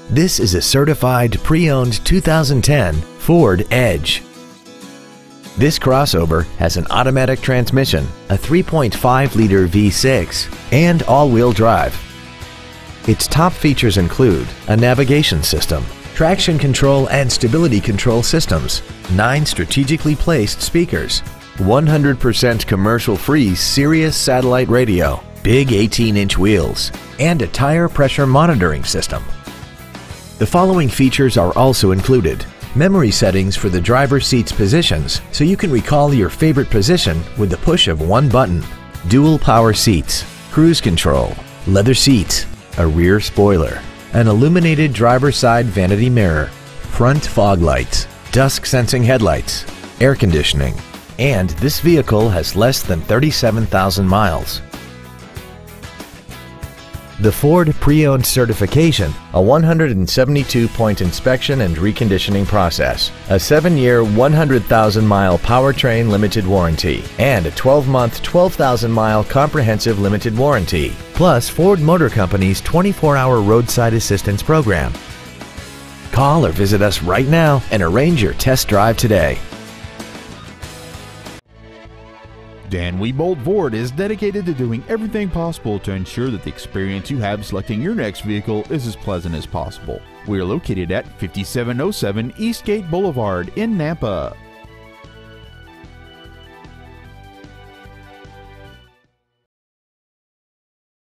This is a certified pre-owned 2010 Ford Edge. This crossover has an automatic transmission, a 3.5-liter V6, and all-wheel drive. Its top features include a navigation system, traction control and stability control systems, 9 strategically placed speakers, 100% commercial-free Sirius satellite radio, big 18-inch wheels, and a tire pressure monitoring system. The following features are also included: memory settings for the driver's seat's positions so you can recall your favorite position with the push of one button, dual power seats, cruise control, leather seats, a rear spoiler, an illuminated driver's side vanity mirror, front fog lights, dusk sensing headlights, air conditioning, and this vehicle has less than 37,000 miles. The Ford Pre-Owned Certification, a 172-point inspection and reconditioning process, a 7-year, 100,000-mile powertrain limited warranty, and a 12-month, 12,000-mile comprehensive limited warranty, plus Ford Motor Company's 24-hour roadside assistance program. Call or visit us right now and arrange your test drive today. Dan Wiebold Ford is dedicated to doing everything possible to ensure that the experience you have selecting your next vehicle is as pleasant as possible. We are located at 5707 Eastgate Boulevard in Nampa.